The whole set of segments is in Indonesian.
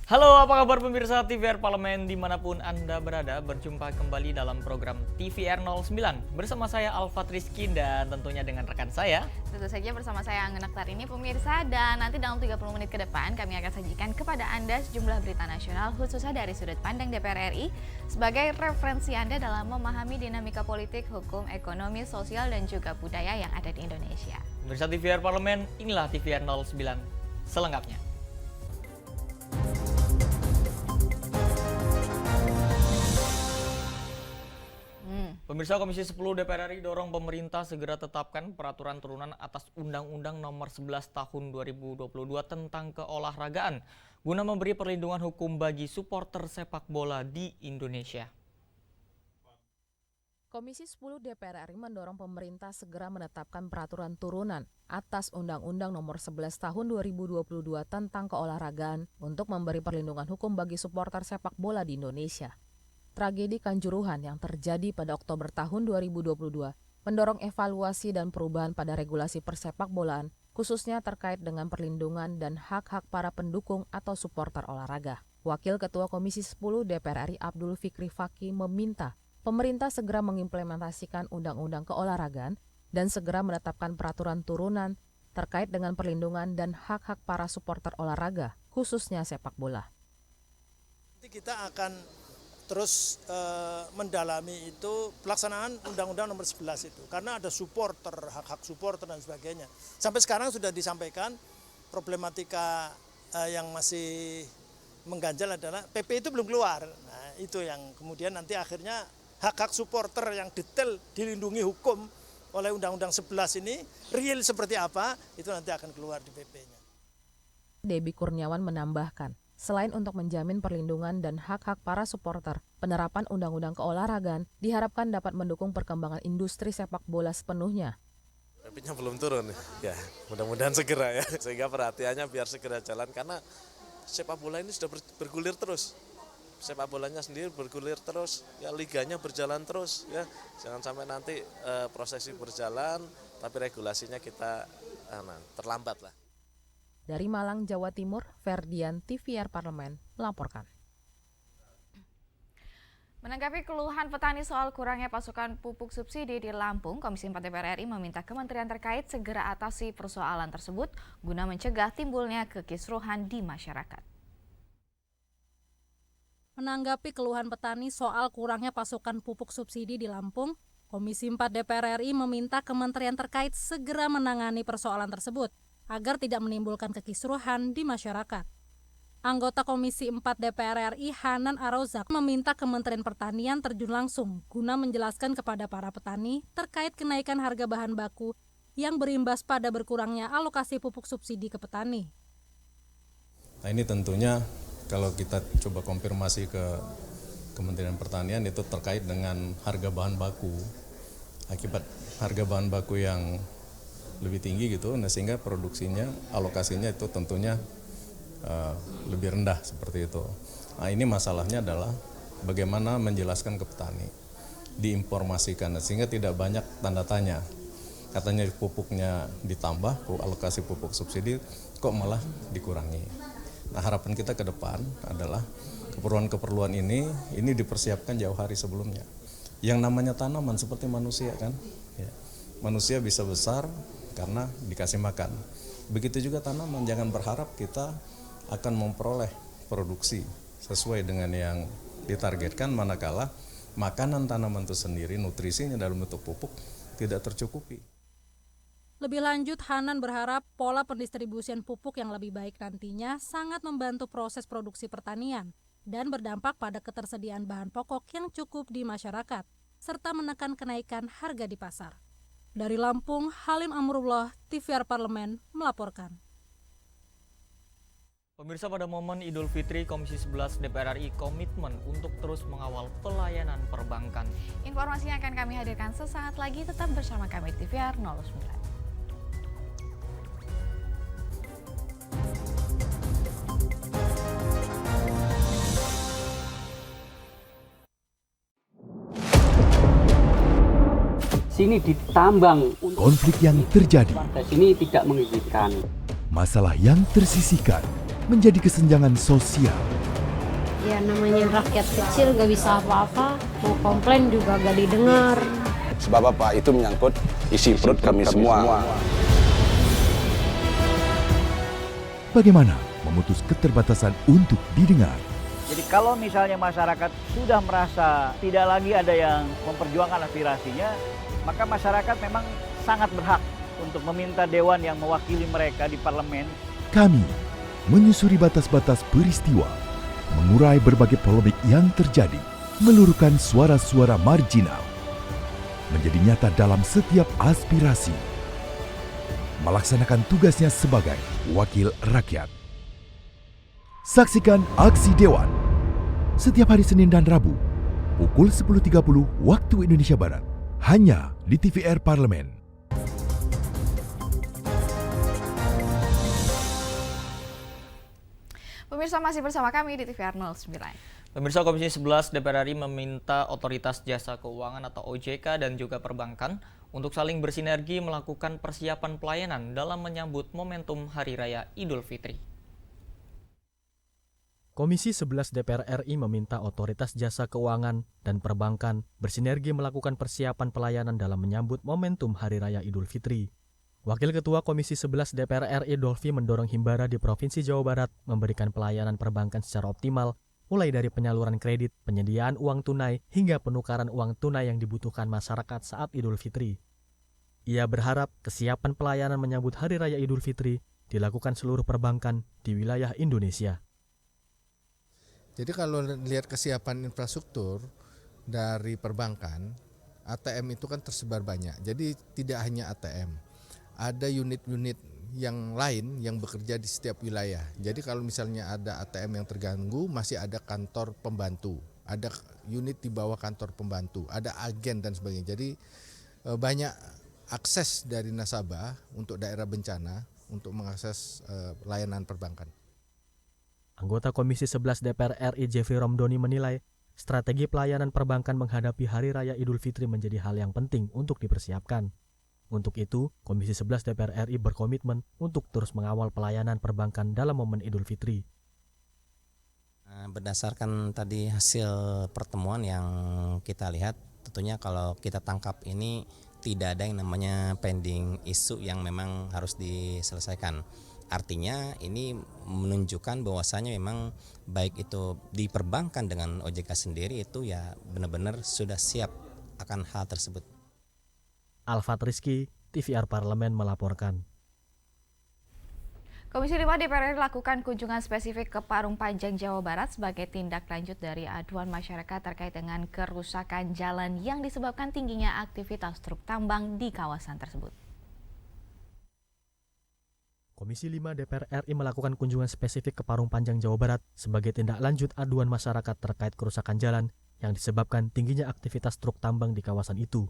Halo, apa kabar pemirsa TVR Parlemen dimanapun Anda berada. Berjumpa kembali dalam program TVR 09 bersama saya Alfat Rizky dan tentunya dengan rekan saya. Tentu saja bersama saya Anggun Akhtar ini pemirsa, dan nanti dalam 30 menit ke depan kami akan sajikan kepada Anda sejumlah berita nasional khususnya dari sudut pandang DPR RI sebagai referensi Anda dalam memahami dinamika politik, hukum, ekonomi, sosial, dan juga budaya yang ada di Indonesia. Pemirsa TVR Parlemen, inilah TVR 09 selengkapnya. Pemirsa, Komisi 10 DPR RI dorong pemerintah segera tetapkan peraturan turunan atas Undang-Undang Nomor 11 Tahun 2022 tentang keolahragaan guna memberi perlindungan hukum bagi supporter sepak bola di Indonesia. Komisi 10 DPR RI mendorong pemerintah segera menetapkan peraturan turunan atas Undang-Undang Nomor 11 Tahun 2022 tentang keolahragaan untuk memberi perlindungan hukum bagi supporter sepak bola di Indonesia. Tragedi Kanjuruhan yang terjadi pada Oktober tahun 2022 mendorong evaluasi dan perubahan pada regulasi persepak bolaan, khususnya terkait dengan perlindungan dan hak-hak para pendukung atau supporter olahraga. Wakil Ketua Komisi 10 DPR RI Abdul Fikri Fakih meminta pemerintah segera mengimplementasikan Undang-Undang Keolahragaan dan segera menetapkan peraturan turunan terkait dengan perlindungan dan hak-hak para supporter olahraga, khususnya sepak bola. Nanti kita akan terus mendalami itu pelaksanaan Undang-Undang Nomor 11 itu, karena ada supporter, hak-hak supporter dan sebagainya. Sampai sekarang sudah disampaikan problematika yang masih mengganjal adalah PP itu belum keluar. Nah, itu yang kemudian nanti akhirnya hak-hak supporter yang detail dilindungi hukum oleh Undang-Undang 11 ini real seperti apa, itu nanti akan keluar di PP-nya. Debbie Kurniawan menambahkan, selain untuk menjamin perlindungan dan hak-hak para supporter, penerapan Undang-Undang Keolahragaan diharapkan dapat mendukung perkembangan industri sepak bola sepenuhnya. PP-nya belum turun, ya mudah-mudahan segera ya, sehingga perhatiannya biar segera jalan, karena sepak bola ini sudah bergulir terus. Sepak bolanya sendiri bergulir terus, ya liganya berjalan terus, ya jangan sampai nanti prosesi berjalan, tapi regulasinya kita terlambat lah. Dari Malang, Jawa Timur, Ferdian, TVR Parlemen melaporkan. Menanggapi keluhan petani soal kurangnya pasokan pupuk subsidi di Lampung, Komisi 4 DPR RI meminta kementerian terkait segera atasi persoalan tersebut guna mencegah timbulnya kekisruhan di masyarakat. Menanggapi keluhan petani soal kurangnya pasokan pupuk subsidi di Lampung, Komisi 4 DPR RI meminta kementerian terkait segera menangani persoalan tersebut agar tidak menimbulkan kekisruhan di masyarakat. Anggota Komisi 4 DPR RI Hanan Arozak meminta Kementerian Pertanian terjun langsung guna menjelaskan kepada para petani terkait kenaikan harga bahan baku yang berimbas pada berkurangnya alokasi pupuk subsidi ke petani. Nah, ini tentunya kalau kita coba konfirmasi ke Kementerian Pertanian itu terkait dengan harga bahan baku. Akibat harga bahan baku yang lebih tinggi gitu, nah sehingga produksinya, alokasinya itu tentunya lebih rendah seperti itu. Nah, ini masalahnya adalah bagaimana menjelaskan ke petani, diinformasikan sehingga tidak banyak tanda tanya. Katanya pupuknya ditambah, alokasi pupuk subsidi kok malah dikurangi. Nah, harapan kita ke depan adalah keperluan-keperluan ini dipersiapkan jauh hari sebelumnya. Yang namanya tanaman seperti manusia kan, ya. Manusia bisa besar karena dikasih makan. Begitu juga tanaman, jangan berharap kita akan memperoleh produksi sesuai dengan yang ditargetkan manakala makanan tanaman itu sendiri, nutrisinya dalam bentuk pupuk tidak tercukupi. Lebih lanjut, Hanan berharap pola pendistribusian pupuk yang lebih baik nantinya sangat membantu proses produksi pertanian dan berdampak pada ketersediaan bahan pokok yang cukup di masyarakat, serta menekan kenaikan harga di pasar. Dari Lampung, Halim Amrullah, TVR Parlemen melaporkan. Pemirsa, pada momen Idul Fitri, Komisi 11 DPR RI komitmen untuk terus mengawal pelayanan perbankan. Informasinya akan kami hadirkan sesaat lagi, tetap bersama kami di TVR 09. Sini ditambang. Konflik yang terjadi, Warga sini tidak mengizinkan. masalah yang tersisihkan menjadi kesenjangan sosial Ya namanya rakyat kecil gak bisa apa-apa, mau komplain juga gak didengar. Sebab apa? Itu menyangkut isi perut kami semua. Bagaimana memutus keterbatasan untuk didengar? Jadi kalau misalnya masyarakat sudah merasa tidak lagi ada yang memperjuangkan aspirasinya, maka masyarakat memang sangat berhak untuk meminta dewan yang mewakili mereka di parlemen. Kami menyusuri batas-batas peristiwa, mengurai berbagai polemik yang terjadi, meluruhkan suara-suara marginal, menjadi nyata dalam setiap aspirasi, melaksanakan tugasnya sebagai wakil rakyat. Saksikan Aksi Dewan setiap hari Senin dan Rabu pukul 10.30 waktu Indonesia Barat hanya di TVR Parlemen. Pemirsa masih bersama kami di TVR 09. Pemirsa, Komisi 11 DPR RI meminta Otoritas Jasa Keuangan atau OJK dan juga perbankan untuk saling bersinergi melakukan persiapan pelayanan dalam menyambut momentum Hari Raya Idul Fitri. Komisi 11 DPR RI meminta Otoritas Jasa Keuangan dan Perbankan bersinergi melakukan persiapan pelayanan dalam menyambut momentum Hari Raya Idul Fitri. Wakil Ketua Komisi 11 DPR RI Dolfi mendorong Himbara di Provinsi Jawa Barat memberikan pelayanan perbankan secara optimal, mulai dari penyaluran kredit, penyediaan uang tunai, hingga penukaran uang tunai yang dibutuhkan masyarakat saat Idul Fitri. Ia berharap kesiapan pelayanan menyambut Hari Raya Idul Fitri dilakukan seluruh perbankan di wilayah Indonesia. Jadi kalau lihat kesiapan infrastruktur dari perbankan, ATM itu kan tersebar banyak. Jadi tidak hanya ATM, ada unit-unit yang lain yang bekerja di setiap wilayah. Jadi kalau misalnya ada ATM yang terganggu, masih ada kantor pembantu, ada unit di bawah kantor pembantu, ada agen dan sebagainya. Jadi banyak akses dari nasabah untuk daerah bencana untuk mengakses layanan perbankan. Anggota Komisi 11 DPR RI Jeffrey Romdoni menilai strategi pelayanan perbankan menghadapi Hari Raya Idul Fitri menjadi hal yang penting untuk dipersiapkan. Untuk itu, Komisi 11 DPR RI berkomitmen untuk terus mengawal pelayanan perbankan dalam momen Idul Fitri. Berdasarkan tadi hasil pertemuan yang kita lihat, tentunya kalau kita tangkap ini tidak ada yang namanya pending isu yang memang harus diselesaikan. Artinya ini menunjukkan bahwasanya memang baik itu di perbankan dengan OJK sendiri itu ya benar-benar sudah siap akan hal tersebut. Alfat Rizky, TVR Parlemen melaporkan. Komisi 5 DPR RI lakukan kunjungan spesifik ke Parung Panjang, Jawa Barat sebagai tindak lanjut dari aduan masyarakat terkait dengan kerusakan jalan yang disebabkan tingginya aktivitas truk tambang di kawasan tersebut. Komisi 5 DPR RI melakukan kunjungan spesifik ke Parung Panjang, Jawa Barat sebagai tindak lanjut aduan masyarakat terkait kerusakan jalan yang disebabkan tingginya aktivitas truk tambang di kawasan itu.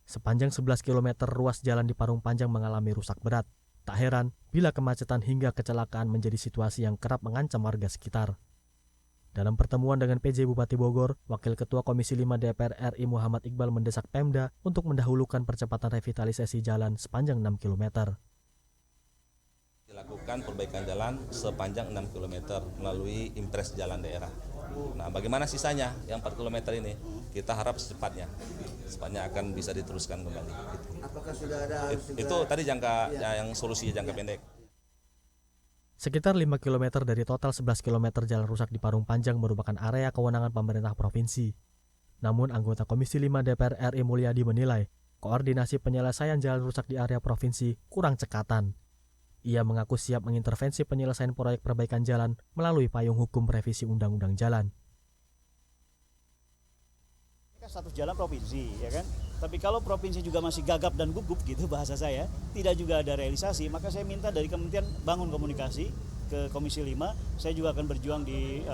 Sepanjang 11 km ruas jalan di Parung Panjang mengalami rusak berat. Tak heran bila kemacetan hingga kecelakaan menjadi situasi yang kerap mengancam warga sekitar. Dalam pertemuan dengan PJ Bupati Bogor, Wakil Ketua Komisi 5 DPR RI Muhammad Iqbal mendesak Pemda untuk mendahulukan percepatan revitalisasi jalan sepanjang 6 km. Dilakukan perbaikan jalan sepanjang 6 km melalui impres jalan daerah. Nah, bagaimana sisanya yang 4 km ini? Kita harap secepatnya akan bisa diteruskan kembali. Apakah sudah ada? Itu tadi yang solusi jangka pendek. Sekitar 5 km dari total 11 km jalan rusak di Parung Panjang merupakan area kewenangan pemerintah provinsi. Namun anggota Komisi 5 DPR RI Mulyadi menilai koordinasi penyelesaian jalan rusak di area provinsi kurang cekatan. Ia mengaku siap mengintervensi penyelesaian proyek perbaikan jalan melalui payung hukum revisi Undang-Undang Jalan. Status jalan provinsi, ya kan? Tapi kalau provinsi juga masih gagap dan gugup gitu bahasa saya, tidak juga ada realisasi, maka saya minta dari Kementerian bangun komunikasi ke Komisi 5, saya juga akan berjuang di,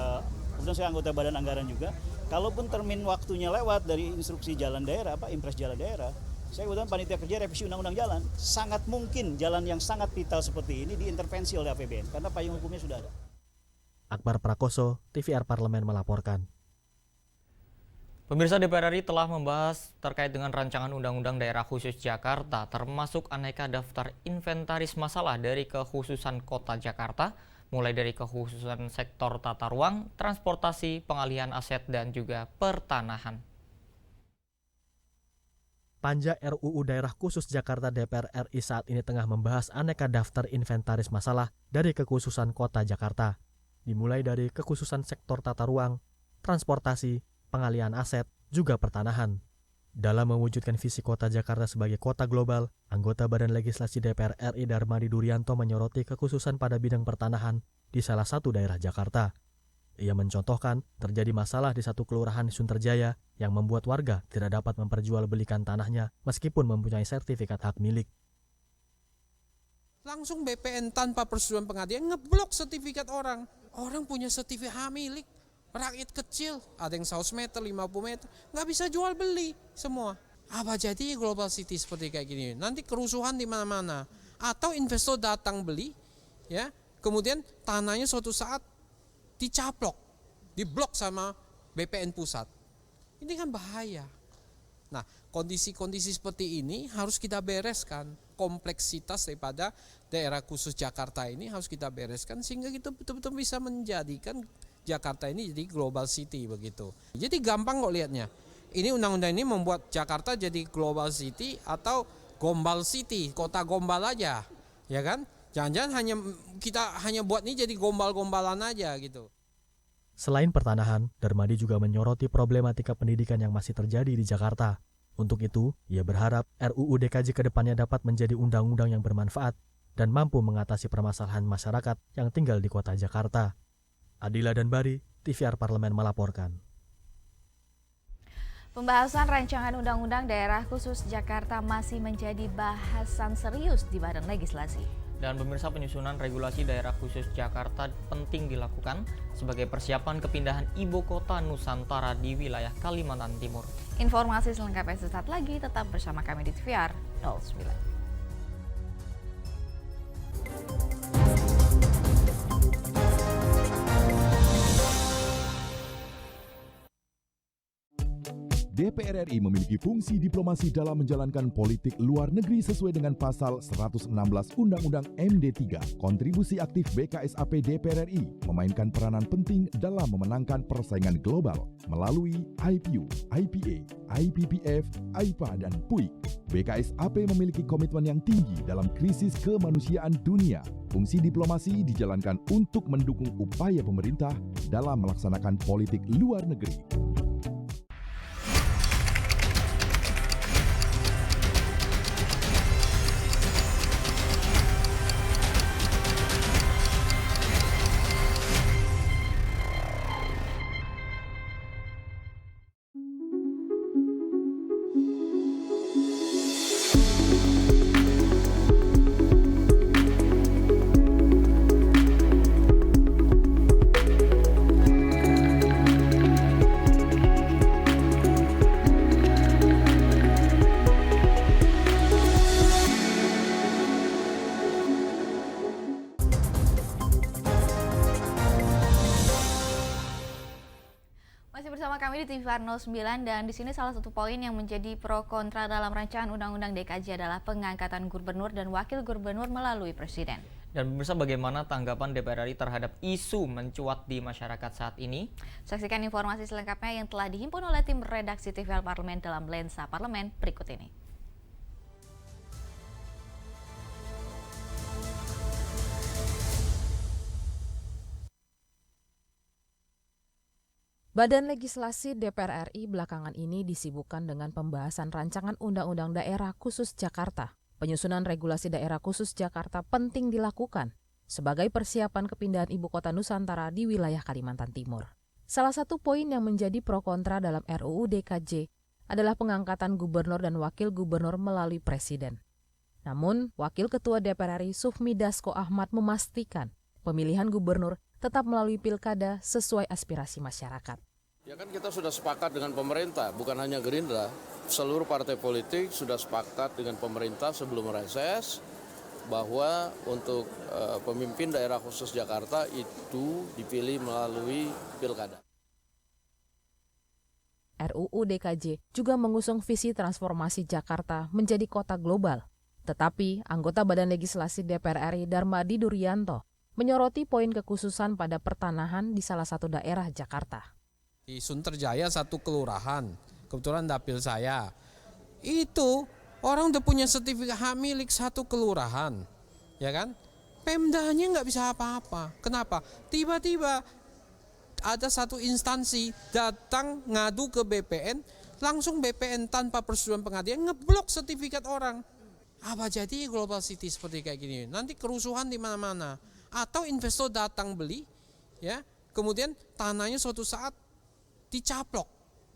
kemudian saya anggota Badan Anggaran juga, kalaupun termin waktunya lewat dari instruksi jalan daerah, impres jalan daerah, saya kemudian panitia kerja revisi undang-undang jalan, sangat mungkin jalan yang sangat vital seperti ini diintervensi oleh APBN, karena payung hukumnya sudah ada. Akbar Prakoso, TVR Parlemen melaporkan. Pemirsa, DPR RI telah membahas terkait dengan rancangan Undang-Undang Daerah Khusus Jakarta, termasuk aneka daftar inventaris masalah dari kekhususan Kota Jakarta, mulai dari kekhususan sektor tata ruang, transportasi, pengalihan aset, dan juga pertanahan. Panja RUU Daerah Khusus Jakarta DPR RI saat ini tengah membahas aneka daftar inventaris masalah dari kekhususan Kota Jakarta, dimulai dari kekhususan sektor tata ruang, transportasi, pengalihan aset, juga pertanahan. Dalam mewujudkan visi Kota Jakarta sebagai kota global, anggota Badan Legislasi DPR RI Darmadi Durianto menyoroti kekhususan pada bidang pertanahan di salah satu daerah Jakarta. Ia mencontohkan terjadi masalah di satu kelurahan di Sunterjaya yang membuat warga tidak dapat memperjualbelikan tanahnya meskipun mempunyai sertifikat hak milik. Langsung BPN tanpa persetujuan pengadilan ngeblok sertifikat orang. Orang punya sertifikat hak milik. Rakyat kecil, ada yang 100 meter, 50 meter, nggak bisa jual beli semua. Apa jadi global city seperti kayak gini? Nanti kerusuhan di mana-mana. Atau investor datang beli, ya, kemudian tanahnya suatu saat dicaplok, diblok sama BPN pusat. Ini kan bahaya. Nah, kondisi-kondisi seperti ini harus kita bereskan. Kompleksitas daripada daerah khusus Jakarta ini harus kita bereskan sehingga kita betul-betul bisa menjadikan Jakarta ini jadi global city begitu. Jadi gampang kok lihatnya. Ini undang-undang ini membuat Jakarta jadi global city atau gombal city, kota gombal aja, ya kan? Jangan-jangan kita hanya buat ini jadi gombal-gombalan aja gitu. Selain pertanahan, Darmadi juga menyoroti problematika pendidikan yang masih terjadi di Jakarta. Untuk itu, ia berharap RUU DKJ ke depannya dapat menjadi undang-undang yang bermanfaat dan mampu mengatasi permasalahan masyarakat yang tinggal di kota Jakarta. Adila dan Bari, TVR Parlemen melaporkan. Pembahasan rancangan Undang-Undang Daerah Khusus Jakarta masih menjadi bahasan serius di Badan Legislasi. Dan pemirsa, penyusunan regulasi daerah khusus Jakarta penting dilakukan sebagai persiapan kepindahan ibu kota Nusantara di wilayah Kalimantan Timur. Informasi selengkapnya sesaat lagi, tetap bersama kami di TVR 09. DPR RI memiliki fungsi diplomasi dalam menjalankan politik luar negeri sesuai dengan pasal 116 Undang-Undang MD3. Kontribusi aktif BKSAP DPR RI memainkan peranan penting dalam memenangkan persaingan global melalui IPU, IPA, IPPF, IPA, dan PUIK. BKSAP memiliki komitmen yang tinggi dalam krisis kemanusiaan dunia. Fungsi diplomasi dijalankan untuk mendukung upaya pemerintah dalam melaksanakan politik luar negeri. Bersama kami di TVR 09 dan di sini salah satu poin yang menjadi pro kontra dalam rancangan Undang-Undang DKJ adalah pengangkatan gubernur dan wakil gubernur melalui presiden. Dan pemirsa, bagaimana tanggapan DPR RI terhadap isu mencuat di masyarakat saat ini? Saksikan informasi selengkapnya yang telah dihimpun oleh tim redaksi TVR Parlemen dalam Lensa Parlemen berikut ini. Badan Legislasi DPR RI belakangan ini disibukkan dengan pembahasan rancangan Undang-Undang Daerah Khusus Jakarta. Penyusunan regulasi daerah khusus Jakarta penting dilakukan sebagai persiapan kepindahan ibu kota Nusantara di wilayah Kalimantan Timur. Salah satu poin yang menjadi pro kontra dalam RUU DKJ adalah pengangkatan gubernur dan wakil gubernur melalui presiden. Namun, Wakil Ketua DPR RI Sufmi Dasko Ahmad memastikan pemilihan gubernur tetap melalui pilkada sesuai aspirasi masyarakat. Ya kan kita sudah sepakat dengan pemerintah, bukan hanya Gerindra. Seluruh partai politik sudah sepakat dengan pemerintah sebelum reses bahwa untuk pemimpin daerah khusus Jakarta itu dipilih melalui pilkada. RUU DKJ juga mengusung visi transformasi Jakarta menjadi kota global. Tetapi anggota Badan Legislasi DPR RI Darmadi Durianto menyoroti poin kekhususan pada pertanahan di salah satu daerah Jakarta. Di Sunterjaya satu kelurahan, kebetulan dapil saya, itu orang udah punya sertifikat hak milik satu kelurahan, ya kan? Pemdanya nggak bisa apa-apa. Kenapa? Tiba-tiba ada satu instansi datang ngadu ke BPN, langsung BPN tanpa persetujuan pengadilan ngeblok sertifikat orang. Apa jadi Global City seperti kayak gini? Nanti kerusuhan di mana-mana. Atau investor datang beli, ya, kemudian tanahnya suatu saat dicaplok,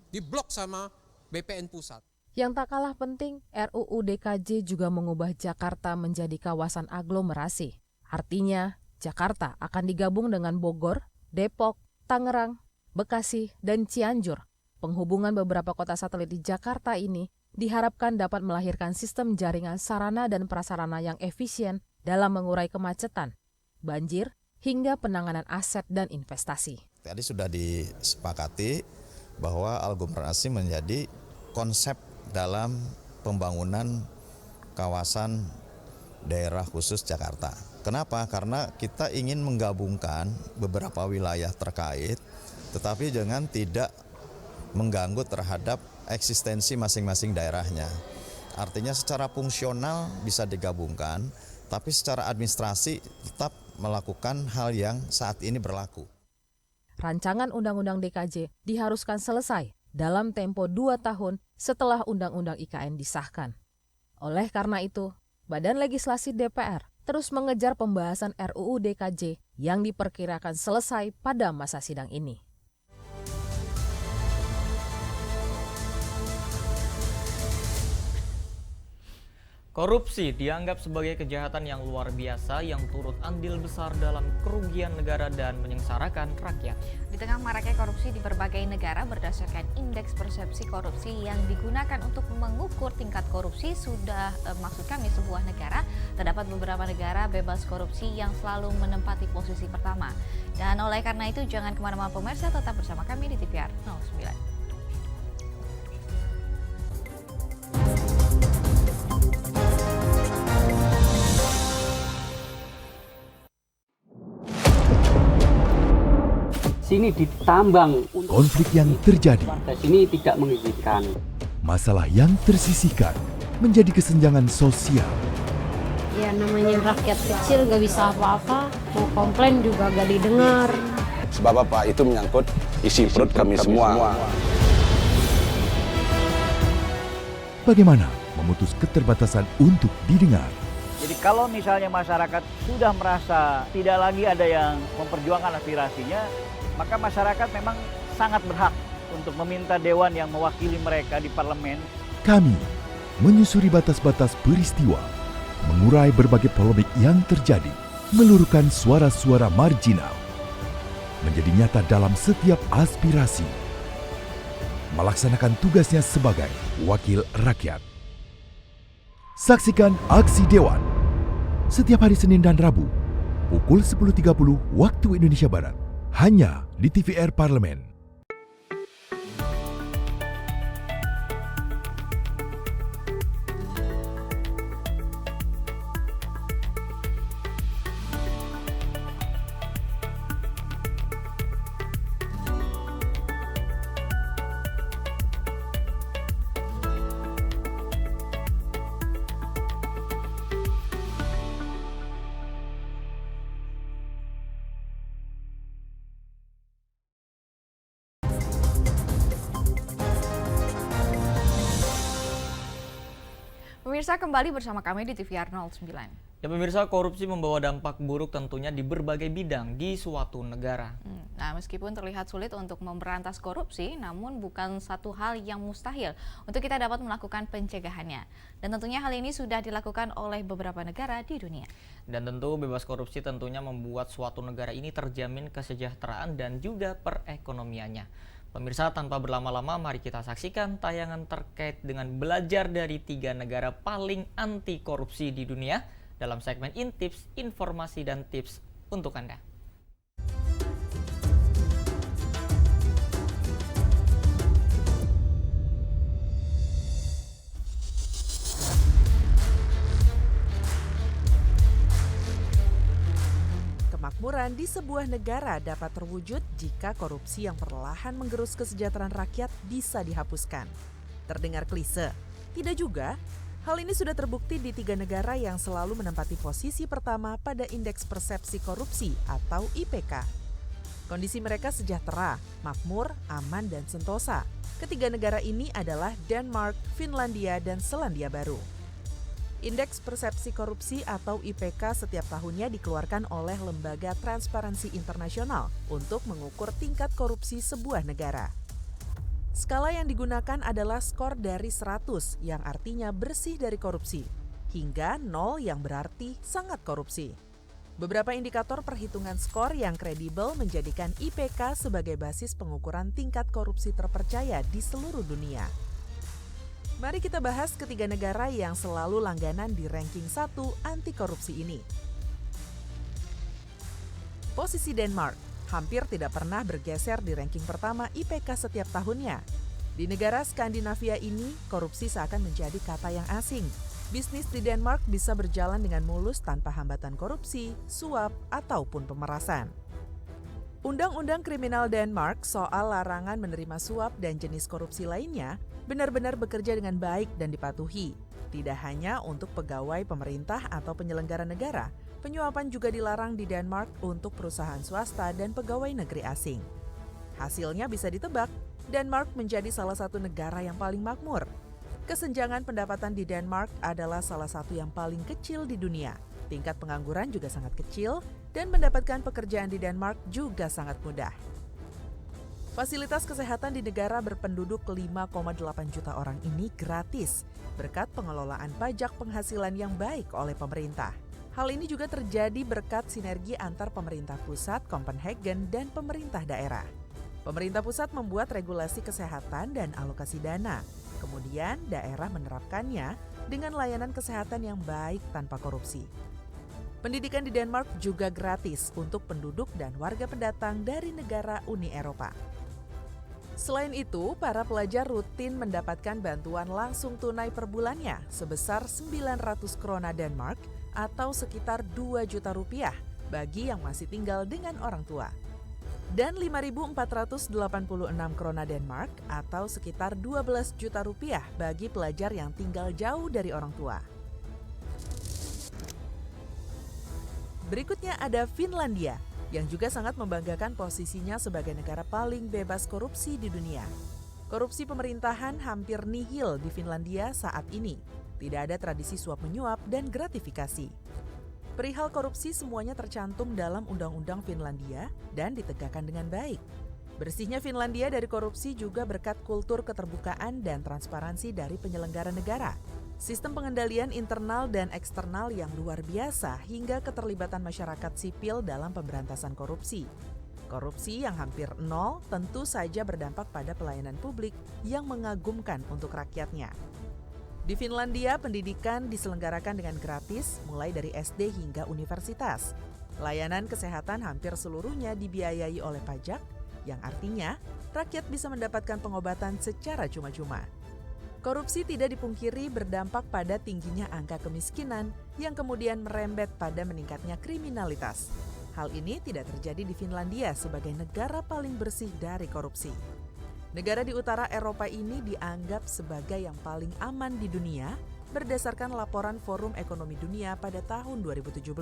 diblok sama BPN pusat. Yang tak kalah penting, RUU DKJ juga mengubah Jakarta menjadi kawasan aglomerasi. Artinya, Jakarta akan digabung dengan Bogor, Depok, Tangerang, Bekasi, dan Cianjur. Penghubungan beberapa kota satelit di Jakarta ini diharapkan dapat melahirkan sistem jaringan sarana dan prasarana yang efisien dalam mengurai kemacetan, banjir, hingga penanganan aset dan investasi. Tadi sudah disepakati bahwa aglomerasi menjadi konsep dalam pembangunan kawasan daerah khusus Jakarta. Kenapa? Karena kita ingin menggabungkan beberapa wilayah terkait, tetapi jangan tidak mengganggu terhadap eksistensi masing-masing daerahnya. Artinya secara fungsional bisa digabungkan, tapi secara administrasi tetap melakukan hal yang saat ini berlaku. Rancangan Undang-Undang DKJ diharuskan selesai dalam tempo 2 tahun setelah Undang-Undang IKN disahkan. Oleh karena itu, Badan Legislasi DPR terus mengejar pembahasan RUU DKJ yang diperkirakan selesai pada masa sidang ini. Korupsi dianggap sebagai kejahatan yang luar biasa yang turut andil besar dalam kerugian negara dan menyengsarakan rakyat. Di tengah maraknya korupsi di berbagai negara berdasarkan indeks persepsi korupsi yang digunakan untuk mengukur tingkat korupsi maksud kami sebuah negara, terdapat beberapa negara bebas korupsi yang selalu menempati posisi pertama. Dan oleh karena itu jangan kemana-mana pemirsa, tetap bersama kami di TVR 09. Sini ditambang. Konflik yang terjadi, Warga sini tidak mengizinkan. masalah yang tersisihkan menjadi kesenjangan sosial. Ya namanya rakyat kecil gak bisa apa-apa, mau komplain juga gak didengar. Sebab apa? Itu menyangkut isi perut kami semua. Bagaimana memutus keterbatasan untuk didengar? Jadi kalau misalnya masyarakat sudah merasa tidak lagi ada yang memperjuangkan aspirasinya, maka masyarakat memang sangat berhak untuk meminta dewan yang mewakili mereka di parlemen. Kami menyusuri batas-batas peristiwa, mengurai berbagai polemik yang terjadi, meluruhkan suara-suara marginal, menjadi nyata dalam setiap aspirasi, melaksanakan tugasnya sebagai wakil rakyat. Saksikan Aksi Dewan setiap hari Senin dan Rabu pukul 10.30 waktu Indonesia Barat, hanya di TVR Parlemen. Pemirsa, kembali bersama kami di TVR 09. Ya pemirsa, korupsi membawa dampak buruk tentunya di berbagai bidang di suatu negara. Nah, meskipun terlihat sulit untuk memberantas korupsi, namun bukan satu hal yang mustahil untuk kita dapat melakukan pencegahannya. Dan tentunya hal ini sudah dilakukan oleh beberapa negara di dunia. Dan tentu bebas korupsi tentunya membuat suatu negara ini terjamin kesejahteraan dan juga perekonomiannya. Pemirsa, tanpa berlama-lama mari kita saksikan tayangan terkait dengan belajar dari 3 negara paling anti korupsi di dunia dalam segmen Intips, informasi dan tips untuk Anda. kemakmuran di sebuah negara dapat terwujud jika korupsi yang perlahan menggerus kesejahteraan rakyat bisa dihapuskan. Terdengar klise? Tidak juga. Hal ini sudah terbukti di 3 negara yang selalu menempati posisi pertama pada Indeks Persepsi Korupsi atau IPK. Kondisi mereka sejahtera, makmur, aman, dan sentosa. Ketiga negara ini adalah Denmark, Finlandia, dan Selandia Baru. Indeks Persepsi Korupsi atau IPK setiap tahunnya dikeluarkan oleh Lembaga Transparansi Internasional untuk mengukur tingkat korupsi sebuah negara. Skala yang digunakan adalah skor dari 100 yang artinya bersih dari korupsi, hingga 0 yang berarti sangat korupsi. Beberapa indikator perhitungan skor yang kredibel menjadikan IPK sebagai basis pengukuran tingkat korupsi terpercaya di seluruh dunia. Mari kita bahas ketiga negara yang selalu langganan di ranking 1 anti korupsi ini. Posisi Denmark hampir tidak pernah bergeser di ranking pertama IPK setiap tahunnya. Di negara Skandinavia ini, korupsi seakan menjadi kata yang asing. Bisnis di Denmark bisa berjalan dengan mulus tanpa hambatan korupsi, suap, ataupun pemerasan. Undang-undang kriminal Denmark soal larangan menerima suap dan jenis korupsi lainnya benar-benar bekerja dengan baik dan dipatuhi. Tidak hanya untuk pegawai pemerintah atau penyelenggara negara, penyuapan juga dilarang di Denmark untuk perusahaan swasta dan pegawai negeri asing. Hasilnya bisa ditebak, Denmark menjadi salah satu negara yang paling makmur. Kesenjangan pendapatan di Denmark adalah salah satu yang paling kecil di dunia. Tingkat pengangguran juga sangat kecil dan mendapatkan pekerjaan di Denmark juga sangat mudah. Fasilitas kesehatan di negara berpenduduk 5,8 juta orang ini gratis berkat pengelolaan pajak penghasilan yang baik oleh pemerintah. Hal ini juga terjadi berkat sinergi antar pemerintah pusat, Copenhagen, dan pemerintah daerah. Pemerintah pusat membuat regulasi kesehatan dan alokasi dana. Kemudian daerah menerapkannya dengan layanan kesehatan yang baik tanpa korupsi. Pendidikan di Denmark juga gratis untuk penduduk dan warga pendatang dari negara Uni Eropa. Selain itu, para pelajar rutin mendapatkan bantuan langsung tunai per bulannya sebesar 900 krona Denmark atau sekitar 2 juta rupiah bagi yang masih tinggal dengan orang tua. Dan 5.486 krona Denmark atau sekitar 12 juta rupiah bagi pelajar yang tinggal jauh dari orang tua. Berikutnya ada Finlandia, yang juga sangat membanggakan posisinya sebagai negara paling bebas korupsi di dunia. Korupsi pemerintahan hampir nihil di Finlandia saat ini. Tidak ada tradisi suap menyuap dan gratifikasi. Perihal korupsi semuanya tercantum dalam Undang-Undang Finlandia dan ditegakkan dengan baik. Bersihnya Finlandia dari korupsi juga berkat kultur keterbukaan dan transparansi dari penyelenggara negara. Sistem pengendalian internal dan eksternal yang luar biasa hingga keterlibatan masyarakat sipil dalam pemberantasan korupsi. Korupsi yang hampir nol tentu saja berdampak pada pelayanan publik yang mengagumkan untuk rakyatnya. Di Finlandia, pendidikan diselenggarakan dengan gratis mulai dari SD hingga universitas. Layanan kesehatan hampir seluruhnya dibiayai oleh pajak, yang artinya rakyat bisa mendapatkan pengobatan secara cuma-cuma. Korupsi tidak dipungkiri berdampak pada tingginya angka kemiskinan yang kemudian merembet pada meningkatnya kriminalitas. Hal ini tidak terjadi di Finlandia sebagai negara paling bersih dari korupsi. Negara di utara Eropa ini dianggap sebagai yang paling aman di dunia berdasarkan laporan Forum Ekonomi Dunia pada tahun 2017.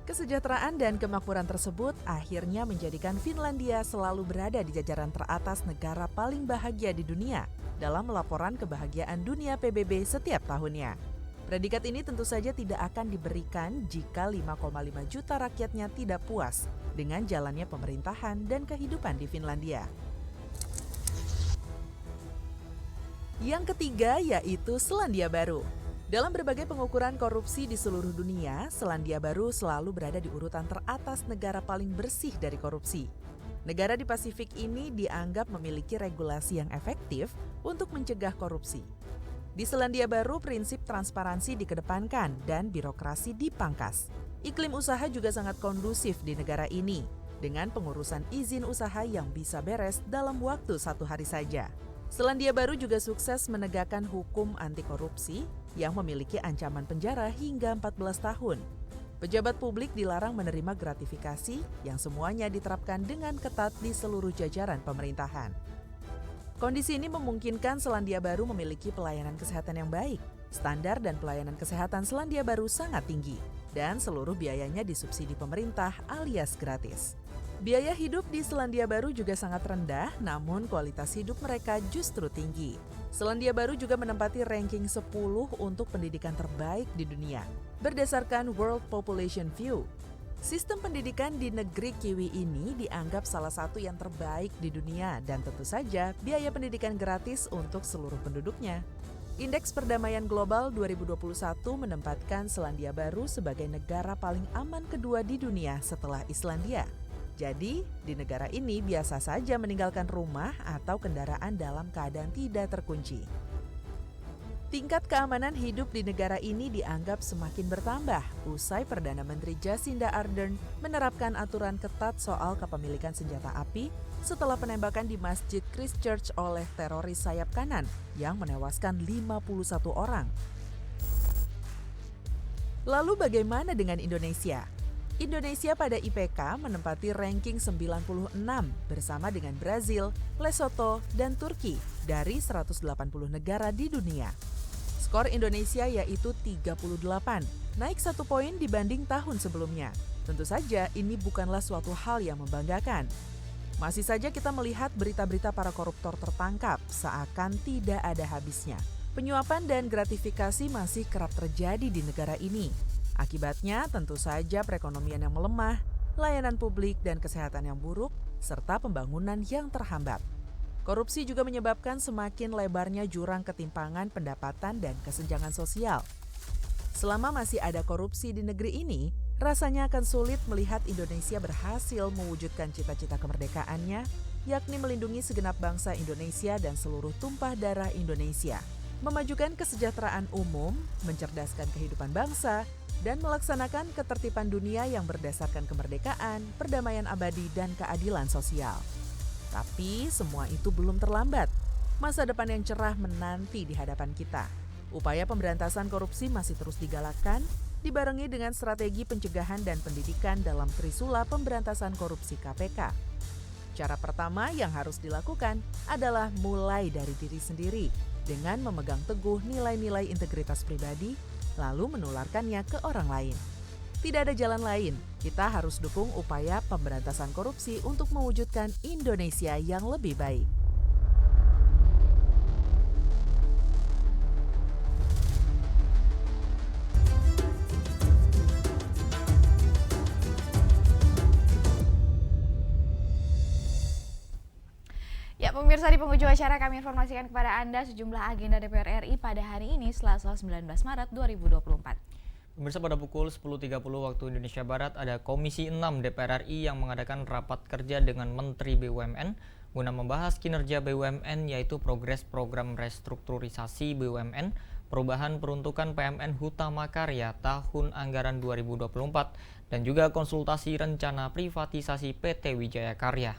Kesejahteraan dan kemakmuran tersebut akhirnya menjadikan Finlandia selalu berada di jajaran teratas negara paling bahagia di dunia dalam laporan kebahagiaan dunia PBB setiap tahunnya. Predikat ini tentu saja tidak akan diberikan jika 5,5 juta rakyatnya tidak puas dengan jalannya pemerintahan dan kehidupan di Finlandia. Yang ketiga yaitu Selandia Baru. Dalam berbagai pengukuran korupsi di seluruh dunia, Selandia Baru selalu berada di urutan teratas negara paling bersih dari korupsi. Negara di Pasifik ini dianggap memiliki regulasi yang efektif untuk mencegah korupsi. Di Selandia Baru, prinsip transparansi dikedepankan dan birokrasi dipangkas. Iklim usaha juga sangat kondusif di negara ini, dengan pengurusan izin usaha yang bisa beres dalam waktu 1 hari saja. Selandia Baru juga sukses menegakkan hukum anti korupsi yang memiliki ancaman penjara hingga 14 tahun. Pejabat publik dilarang menerima gratifikasi yang semuanya diterapkan dengan ketat di seluruh jajaran pemerintahan. Kondisi ini memungkinkan Selandia Baru memiliki pelayanan kesehatan yang baik. Standar dan pelayanan kesehatan Selandia Baru sangat tinggi dan seluruh biayanya disubsidi pemerintah alias gratis. Biaya hidup di Selandia Baru juga sangat rendah, namun kualitas hidup mereka justru tinggi. Selandia Baru juga menempati ranking 10 untuk pendidikan terbaik di dunia, berdasarkan World Population View. Sistem pendidikan di negeri Kiwi ini dianggap salah satu yang terbaik di dunia dan tentu saja biaya pendidikan gratis untuk seluruh penduduknya. Indeks Perdamaian Global 2021 menempatkan Selandia Baru sebagai negara paling aman kedua di dunia setelah Islandia. Jadi, di negara ini biasa saja meninggalkan rumah atau kendaraan dalam keadaan tidak terkunci. Tingkat keamanan hidup di negara ini dianggap semakin bertambah usai Perdana Menteri Jacinda Ardern menerapkan aturan ketat soal kepemilikan senjata api setelah penembakan di Masjid Christchurch oleh teroris sayap kanan yang menewaskan 51 orang. Lalu bagaimana dengan Indonesia? Indonesia pada IPK menempati ranking 96 bersama dengan Brazil, Lesotho, dan Turki dari 180 negara di dunia. Skor Indonesia yaitu 38, naik 1 poin dibanding tahun sebelumnya. Tentu saja ini bukanlah suatu hal yang membanggakan. Masih saja kita melihat berita-berita para koruptor tertangkap seakan tidak ada habisnya. Penyuapan dan gratifikasi masih kerap terjadi di negara ini. Akibatnya tentu saja perekonomian yang melemah, layanan publik dan kesehatan yang buruk, serta pembangunan yang terhambat. Korupsi juga menyebabkan semakin lebarnya jurang ketimpangan pendapatan dan kesenjangan sosial. Selama masih ada korupsi di negeri ini, rasanya akan sulit melihat Indonesia berhasil mewujudkan cita-cita kemerdekaannya, yakni melindungi segenap bangsa Indonesia dan seluruh tumpah darah Indonesia, memajukan kesejahteraan umum, mencerdaskan kehidupan bangsa, dan melaksanakan ketertiban dunia yang berdasarkan kemerdekaan, perdamaian abadi, dan keadilan sosial. Tapi semua itu belum terlambat. Masa depan yang cerah menanti di hadapan kita. Upaya pemberantasan korupsi masih terus digalakkan, dibarengi dengan strategi pencegahan dan pendidikan dalam Trisula Pemberantasan Korupsi KPK. Cara pertama yang harus dilakukan adalah mulai dari diri sendiri dengan memegang teguh nilai-nilai integritas pribadi, lalu menularkannya ke orang lain. Tidak ada jalan lain, kita harus dukung upaya pemberantasan korupsi untuk mewujudkan Indonesia yang lebih baik. Ya, pemirsa, di penghujung acara kami informasikan kepada Anda sejumlah agenda DPR RI pada hari ini Selasa 19 Maret 2024. Pemirsa, pada pukul 10.30 waktu Indonesia Barat ada Komisi 6 DPR RI yang mengadakan rapat kerja dengan Menteri BUMN guna membahas kinerja BUMN, yaitu progres program restrukturisasi BUMN, perubahan peruntukan PMN Hutama Karya tahun anggaran 2024, dan juga konsultasi rencana privatisasi PT Wijaya Karya.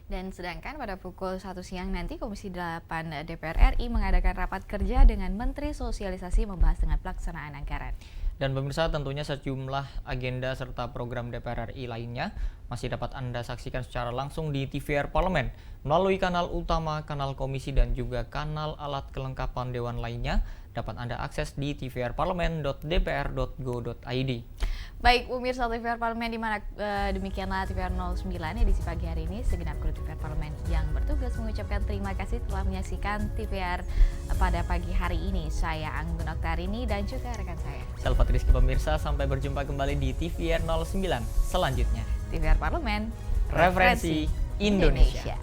Dan sedangkan pada pukul 1 siang nanti Komisi 8 DPR RI mengadakan rapat kerja dengan Menteri Sosialisasi membahas dengan pelaksanaan anggaran. Dan pemirsa, tentunya sejumlah agenda serta program DPR RI lainnya masih dapat Anda saksikan secara langsung di TVR Parlemen melalui kanal utama, kanal komisi, dan juga kanal alat kelengkapan Dewan lainnya dapat Anda akses di tvrparlemen.dpr.go.id. Baik, pemirsa TVR Parlemen, di mana demikianlah TVR 09 edisi pagi hari ini. Segenap kru TVR Parlemen yang bertugas mengucapkan terima kasih telah menyaksikan TVR pada pagi hari ini. Saya Anggun Oktarini dan juga rekan saya Selva Rizky. Pemirsa, sampai berjumpa kembali di TVR 09 selanjutnya. TVR Parlemen, Referensi Indonesia.